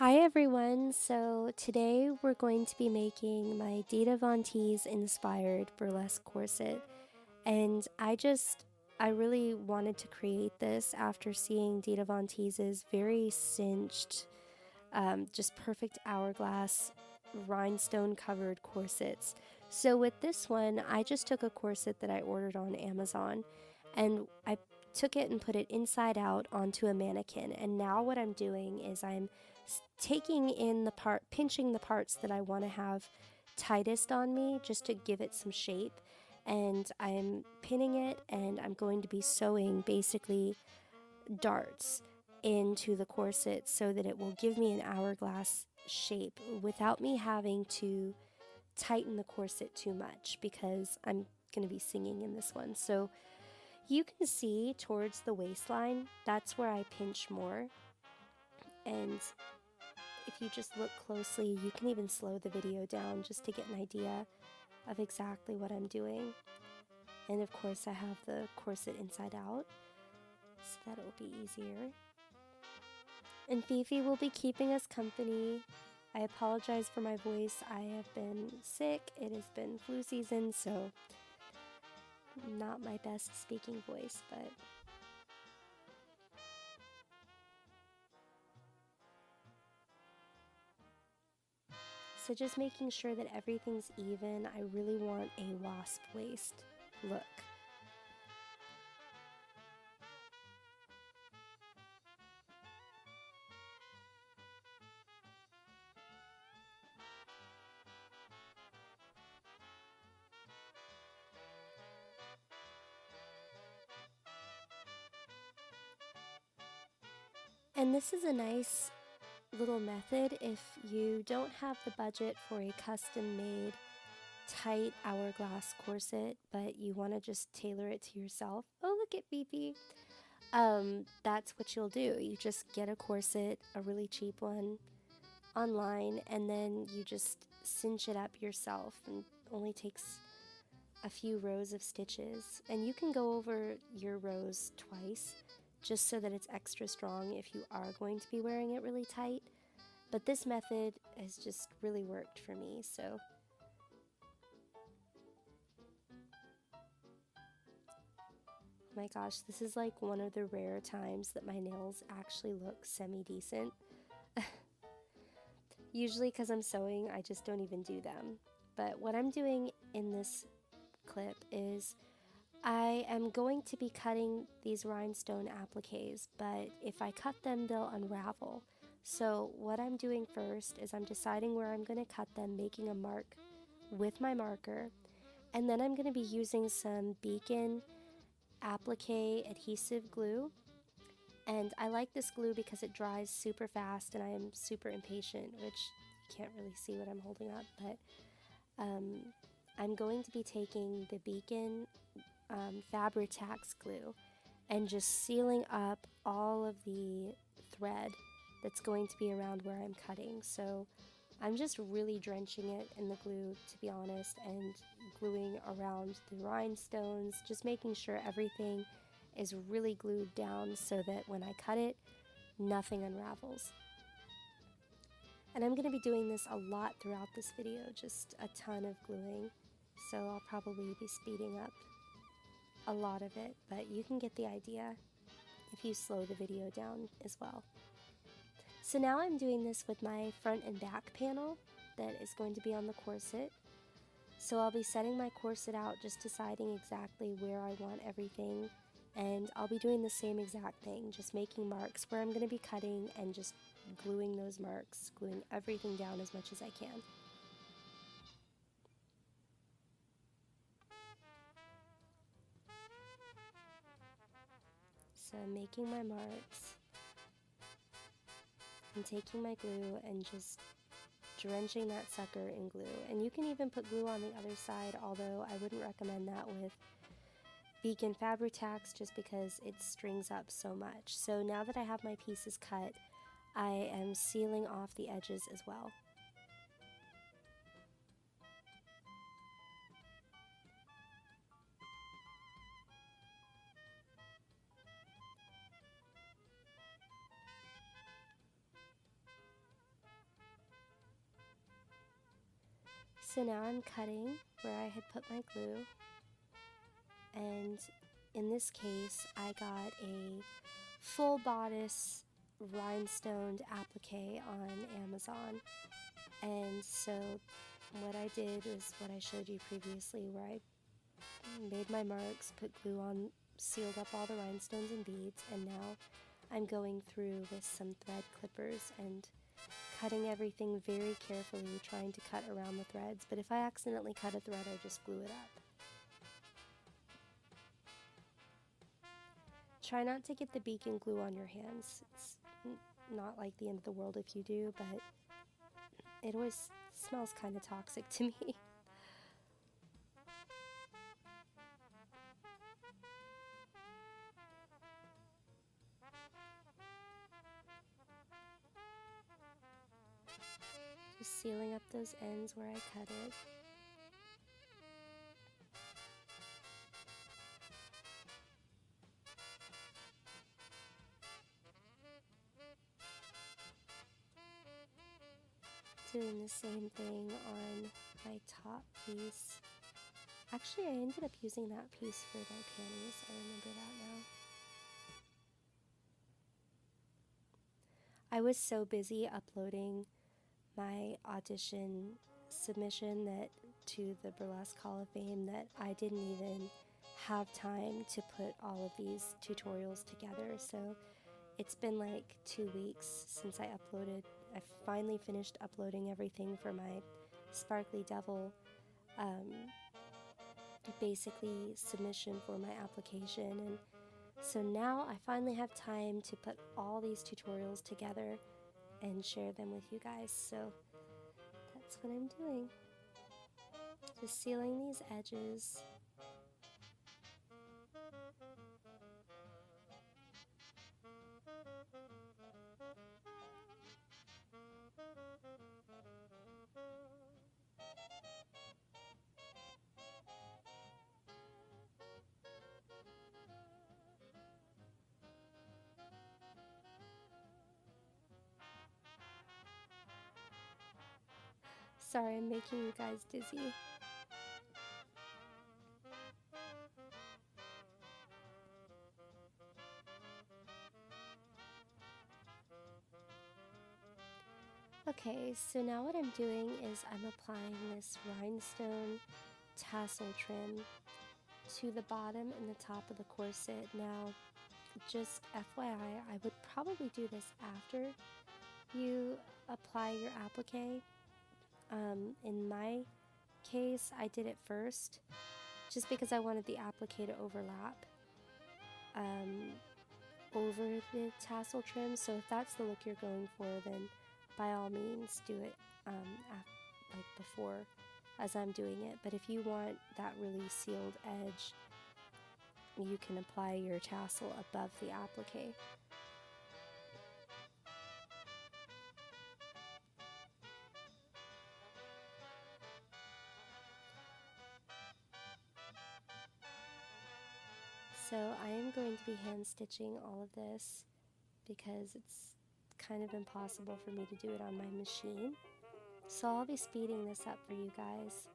Hi everyone, so today we're going to be making my Dita Von Teese inspired burlesque corset. And I really wanted to create this after seeing Dita Von Teese's very cinched, just perfect hourglass, rhinestone covered corsets. So with this one, I just took a corset that I ordered on Amazon and I took it and put it inside out onto a mannequin. And now what I'm doing is I'm taking in pinching the parts that I want to have tightest on me just to give it some shape. And I'm pinning it and I'm going to be sewing basically darts into the corset so that it will give me an hourglass shape without me having to tighten the corset too much because I'm going to be singing in this one. So you can see towards the waistline, that's where I pinch more. And if you just look closely, you can even slow the video down just to get an idea of exactly what I'm doing. And of course I have the corset inside out, so that'll be easier. And Fifi will be keeping us company. I apologize for my voice. I have been sick. It has been flu season, so not my best speaking voice, but so just making sure that everything's even. I really want a wasp waist look. And this is a nice little method if you don't have the budget for a custom made tight hourglass corset, but you want to just tailor it to yourself. Oh, look at Fifi. That's what you'll do. You just get a corset, a really cheap one, online, and then you just cinch it up yourself, and only takes a few rows of stitches. And you can go over your rows twice just so that it's extra strong if you are going to be wearing it really tight. But this method has just really worked for me, so oh my gosh, this is like one of the rare times that my nails actually look semi-decent. Usually because I'm sewing, I just don't even do them. But what I'm doing in this clip is I am going to be cutting these rhinestone appliques, but if I cut them, they'll unravel. So what I'm doing first is I'm deciding where I'm going to cut them, making a mark with my marker, and then I'm going to be using some Beacon applique adhesive glue. And I like this glue because it dries super fast and I am super impatient, which you can't really see what I'm holding up, but I'm going to be taking the Beacon Fabri-Tax glue and just sealing up all of the thread that's going to be around where I'm cutting. So I'm just really drenching it in the glue, to be honest, and gluing around the rhinestones, just making sure everything is really glued down so that when I cut it, nothing unravels. And I'm going to be doing this a lot throughout this video, just a ton of gluing, so I'll probably be speeding up a lot of it, but you can get the idea if you slow the video down as well. So now I'm doing this with my front and back panel that is going to be on the corset. So I'll be setting my corset out, just deciding exactly where I want everything, and I'll be doing the same exact thing, just making marks where I'm going to be cutting and just gluing those marks, gluing everything down as much as I can. So I'm making my marks and taking my glue and just drenching that sucker in glue. And you can even put glue on the other side, although I wouldn't recommend that with Beacon Fabri-Tax just because it strings up so much. So now that I have my pieces cut, I am sealing off the edges as well. So now I'm cutting where I had put my glue, and in this case I got a full bodice rhinestoned applique on Amazon. And so what I did was what I showed you previously, where I made my marks, put glue on, sealed up all the rhinestones and beads, and now I'm going through with some thread clippers and cutting everything very carefully, trying to cut around the threads, but if I accidentally cut a thread, I just glue it up. Try not to get the beacon glue on your hands. It's not like the end of the world if you do, but it always smells kind of toxic to me. Just sealing up those ends where I cut it. Doing the same thing on my top piece. Actually, I ended up using that piece for my panties. I remember that now. I was so busy uploading my audition submission to the Burlesque Hall of Fame that I didn't even have time to put all of these tutorials together. So it's been like 2 weeks since I uploaded. I finally finished uploading everything for my Sparkly Devil basically submission for my application, and so now I finally have time to put all these tutorials together and share them with you guys. So that's what I'm doing. Just sealing these edges. Sorry, I'm making you guys dizzy. Okay, so now what I'm doing is I'm applying this rhinestone tassel trim to the bottom and the top of the corset. Now, just FYI, I would probably do this after you apply your applique. In my case, I did it first, just because I wanted the applique to overlap over the tassel trim. So if that's the look you're going for, then by all means do it like before as I'm doing it. But if you want that really sealed edge, you can apply your tassel above the applique. So I am going to be hand stitching all of this because it's kind of impossible for me to do it on my machine. So I'll be speeding this up for you guys.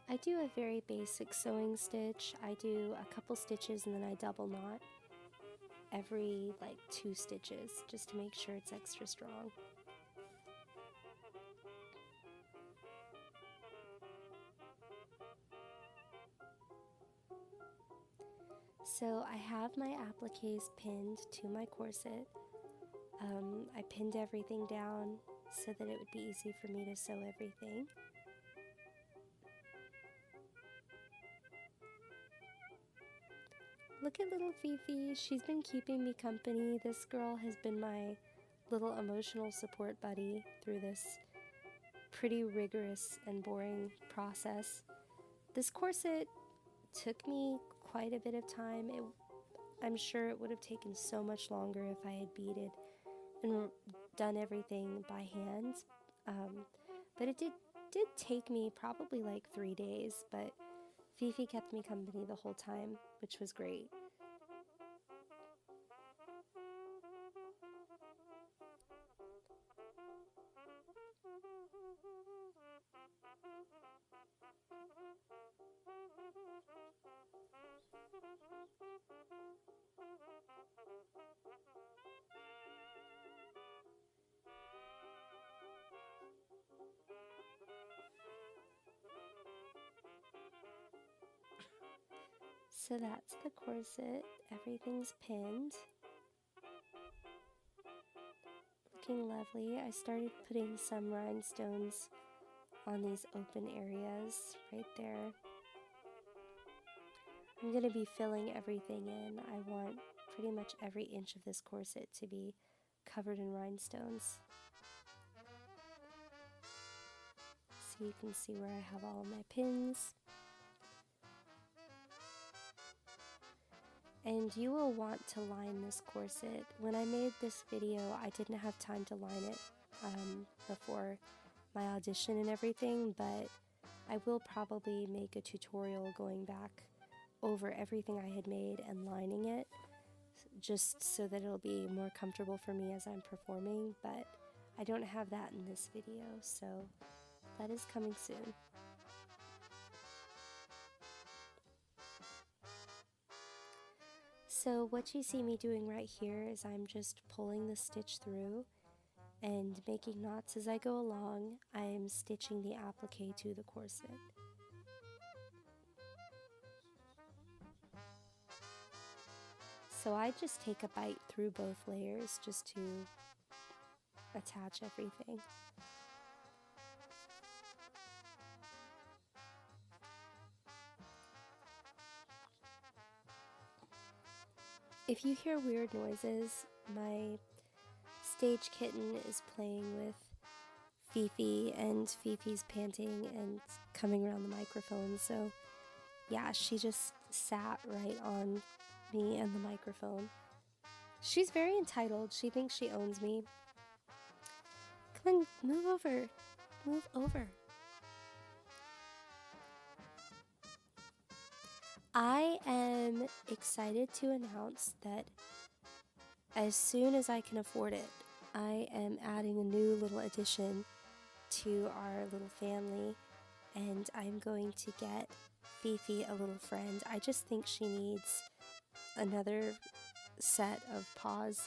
I do a very basic sewing stitch. I do a couple stitches and then I double knot every like 2 stitches just to make sure it's extra strong. So I have my appliques pinned to my corset. I pinned everything down so that it would be easy for me to sew everything. Look at little Fifi. She's been keeping me company. This girl has been my little emotional support buddy through this pretty rigorous and boring process. This corset took me quite a bit of time. I'm sure it would have taken so much longer if I had beaded and done everything by hand. But it did take me probably like 3 days, but Fifi kept me company the whole time, which was great. So that's the corset. Everything's pinned. Looking lovely. I started putting some rhinestones on these open areas right there. I'm going to be filling everything in. I want pretty much every inch of this corset to be covered in rhinestones. So you can see where I have all my pins. And you will want to line this corset. When I made this video, I didn't have time to line it before my audition and everything, but I will probably make a tutorial going back over everything I had made and lining it, just so that it'll be more comfortable for me as I'm performing, but I don't have that in this video, so that is coming soon. So what you see me doing right here is I'm just pulling the stitch through and making knots as I go along. I am stitching the applique to the corset. So I just take a bite through both layers just to attach everything. If you hear weird noises, my stage kitten is playing with Fifi, and Fifi's panting and coming around the microphone, so yeah, she just sat right on me and the microphone. She's very entitled. She thinks she owns me. Come on, move over. Move over. I am excited to announce that as soon as I can afford it, I am adding a new little addition to our little family, and I'm going to get Fifi a little friend. I just think she needs another set of paws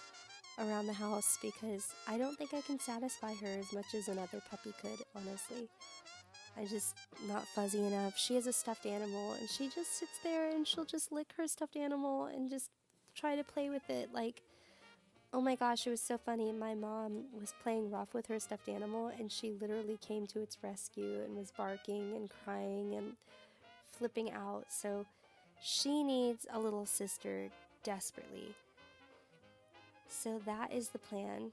around the house because I don't think I can satisfy her as much as another puppy could, honestly. I'm just not fuzzy enough. She has a stuffed animal and she just sits there and she'll just lick her stuffed animal and just try to play with it. Like, oh my gosh, it was so funny. My mom was playing rough with her stuffed animal and she literally came to its rescue and was barking and crying and flipping out. So she needs a little sister desperately. So that is the plan.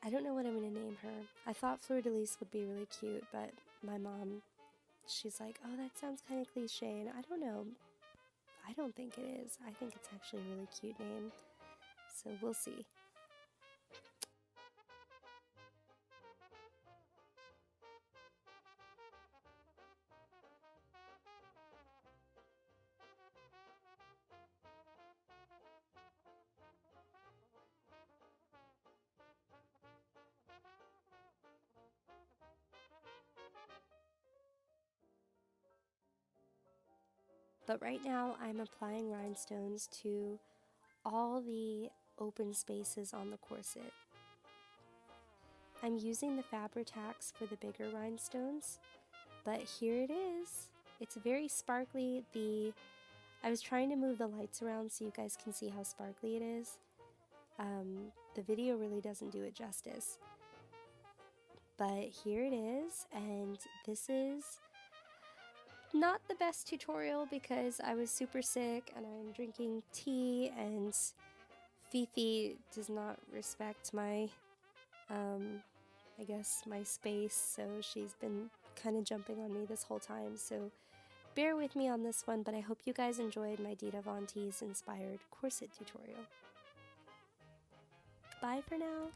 I don't know what I'm going to name her. I thought Fleur de Lis would be really cute, but my mom, she's like, oh, that sounds kind of cliche, and I don't know. I don't think it is. I think it's actually a really cute name. So we'll see. But right now I'm applying rhinestones to all the open spaces on the corset. I'm using the Fabri-Tacs for the bigger rhinestones, but here it is. It's very sparkly. I was trying to move the lights around so you guys can see how sparkly it is. The video really doesn't do it justice. But here it is, and this is not the best tutorial because I was super sick and I'm drinking tea, and Fifi does not respect my, I guess, my space, so she's been kind of jumping on me this whole time, so bear with me on this one, but I hope you guys enjoyed my Dita Von Teese inspired corset tutorial. Bye for now!